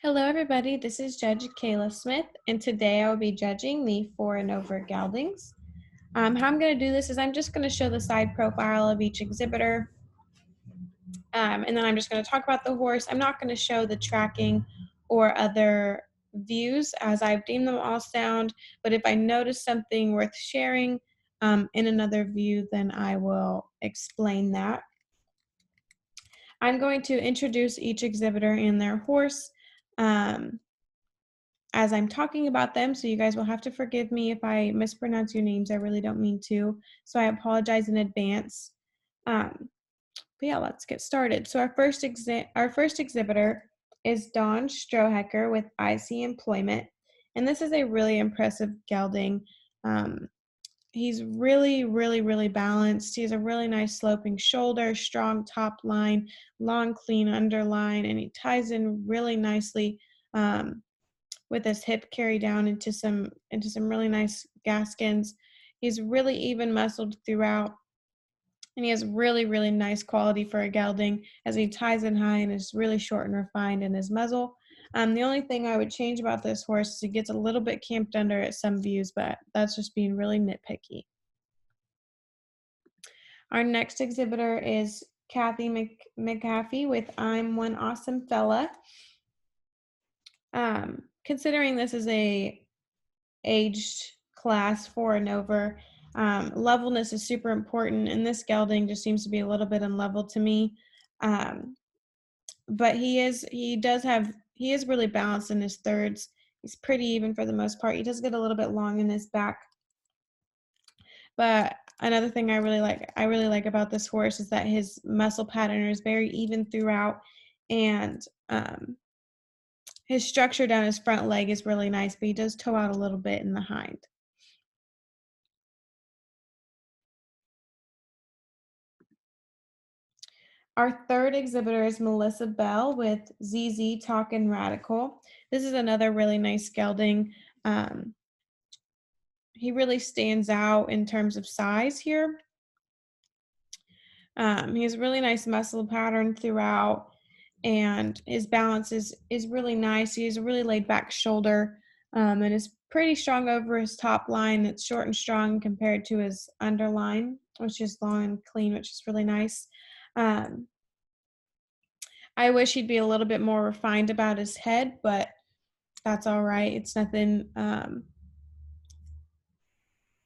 Hello everybody, this is Judge Kayla Smith, and today I will be judging the 4 and Over Geldings. How I'm going to do this is I'm just going to show the side profile of each exhibitor, and then I'm just going to talk about the horse. I'm not going to show the tracking or other views as I've deemed them all sound, but if I notice something worth sharing in another view, then I will explain that. I'm going to introduce each exhibitor and their horse as I'm talking about them, so you guys will have to forgive me if I mispronounce your names. I really don't mean to, so I apologize in advance. But yeah, let's get started. So our first exhibitor is Don Strohecker with IC Employment, and this is a really impressive gelding. He's really balanced. He has a really nice sloping shoulder, strong top line, long clean underline, and he ties in really nicely with his hip carry down into some really nice gaskins. He's really even muscled throughout, and he has really nice quality for a gelding as he ties in high and is really short and refined in his muzzle. The only thing I would change about this horse is he gets a little bit camped under at some views, but that's just being really nitpicky. Our next exhibitor is Kathy McAfee with I'm One Awesome Fella. Considering this is a aged class 4 and over, levelness is super important, and this gelding just seems to be a little bit unlevel to me. But he is really balanced in his thirds. He's pretty even for the most part. He does get a little bit long in his back. But another thing I really like about this horse is that his muscle pattern is very even throughout, and his structure down his front leg is really nice, but he does toe out a little bit in the hind. Our third exhibitor is Melissa Bell with ZZ Talkin' Radical. This is another really nice gelding. He really stands out in terms of size here. He has a really nice muscle pattern throughout, and his balance is really nice. He has a really laid back shoulder, and is pretty strong over his top line. It's short and strong compared to his underline, which is long and clean, which is really nice. I wish he'd be a little bit more refined about his head, but that's all right. It's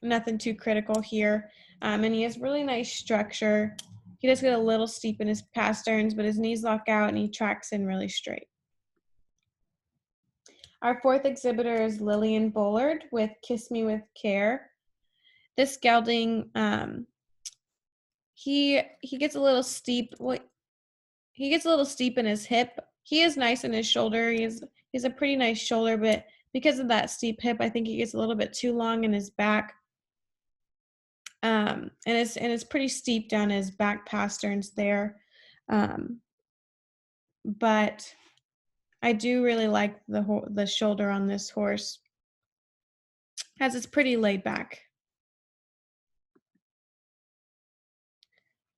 nothing too critical here. And he has really nice structure. He does get a little steep in his pasterns, but his knees lock out and he tracks in really straight. Our fourth exhibitor is Lillian Bullard with Kiss Me With Care. This gelding, he gets a little steep. He gets a little steep in his hip. He is nice in his shoulder. He has a pretty nice shoulder, but because of that steep hip, I think he gets a little bit too long in his back. And it's pretty steep down his back pasterns there. But I do really like the shoulder on this horse, as it's pretty laid back.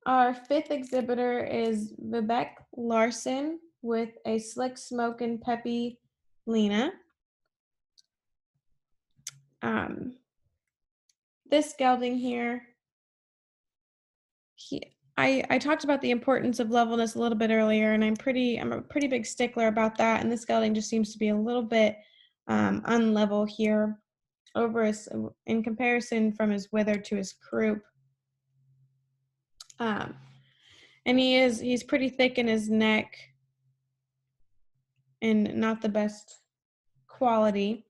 Our fifth exhibitor is Vivek Larson with a Slick Smokin' Peppy Lena. This gelding here, I talked about the importance of levelness a little bit earlier, and I'm a pretty big stickler about that, and this gelding just seems to be a little bit unlevel here in comparison from his wither to his croup. And he's pretty thick in his neck and not the best quality.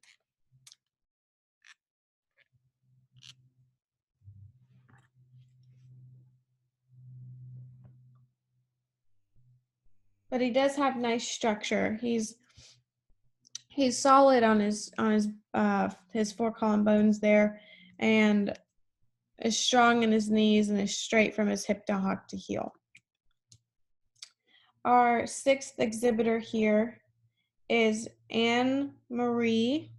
But he does have nice structure. He's solid on his four column bones there, and is strong in his knees and is straight from his hip to hock to heel. Our sixth exhibitor here is Anne Marie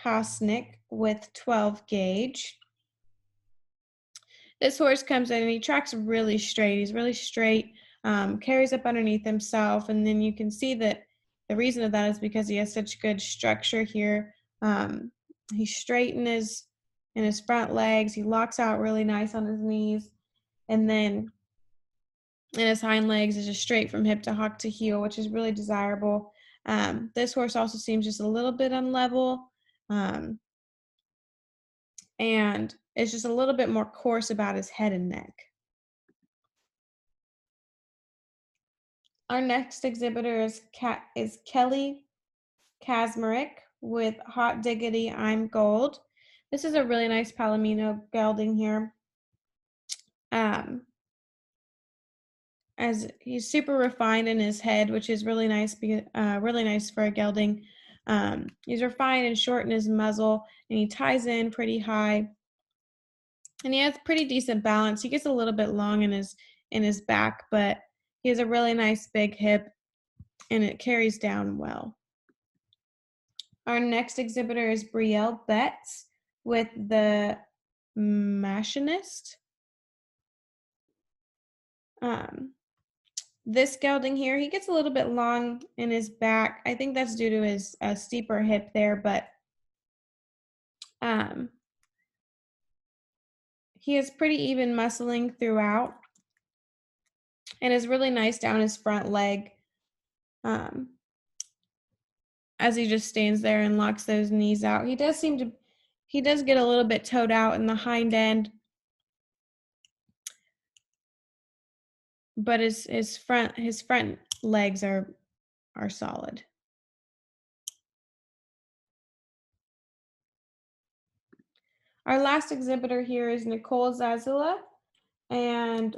Hosnick with 12 gauge. This horse comes in and he tracks really straight. He's really straight, carries up underneath himself, and then you can see that the reason of that is because he has such good structure here. He's straight in his front legs. He locks out really nice on his knees. And then in his hind legs is just straight from hip to hock to heel, which is really desirable. This horse also seems just a little bit unlevel. And it's just a little bit more coarse about his head and neck. Our next exhibitor is Kelly Kasmerick with Hot Diggity I'm Gold. This is a really nice Palomino gelding here. As he's super refined in his head, which is really nice, really nice for a gelding. He's refined and short in his muzzle, and he ties in pretty high. And he has pretty decent balance. He gets a little bit long in his back, but he has a really nice big hip, and it carries down well. Our next exhibitor is Brielle Betts with the Machinist. This gelding here, he gets a little bit long in his back. I think that's due to his steeper hip there, but he has pretty even muscling throughout and is really nice down his front leg as he just stands there and locks those knees out. He does get a little bit toed out in the hind end, but his front legs are solid. Our last exhibitor here is Nicole Zazula, and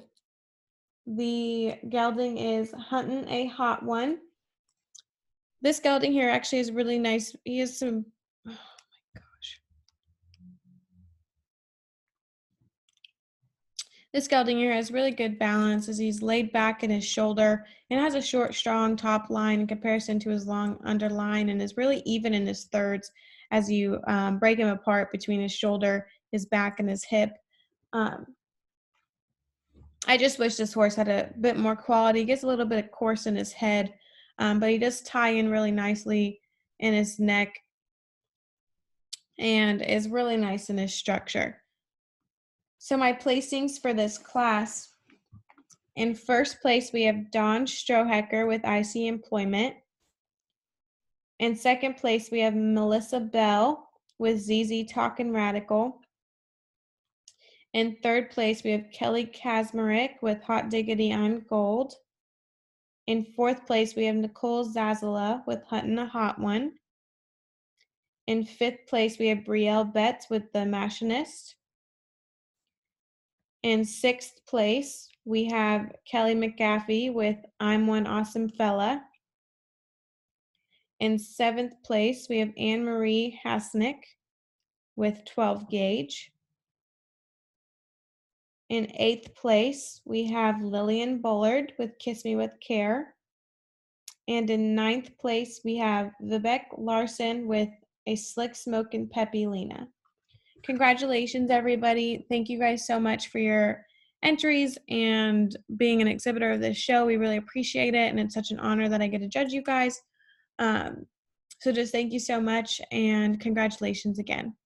the gelding is Huntin' a Hot One. This gelding here actually is really nice. He has some, oh my gosh. This gelding here has really good balance as he's laid back in his shoulder and has a short, strong top line in comparison to his long underline, and is really even in his thirds as you break him apart between his shoulder, his back, and his hip. I just wish this horse had a bit more quality. He gets a little bit of coarse in his head, but he does tie in really nicely in his neck and is really nice in his structure. So my placings for this class, in first place we have Dawn Strohecker with IC Employment. In second place we have Melissa Bell with ZZ Talkin' Radical. In third place we have Kelly Kasmerick with Hot Diggity I'm Gold. In fourth place we have Nicole Zazula with Huntin' a Hot One. In fifth place we have Brielle Betts with The Machinist. In sixth place, we have Kelly McGaffey with I'm One Awesome Fella. In seventh place, we have Anne-Marie Hasnick with 12 Gauge. In eighth place, we have Lillian Bullard with Kiss Me With Care. And in ninth place, we have Vivek Larson with A Slick Smokin' Peppy Lena. Congratulations, everybody. Thank you guys so much for your entries and being an exhibitor of this show. We really appreciate it, and it's such an honor that I get to judge you guys. So just thank you so much, and congratulations again.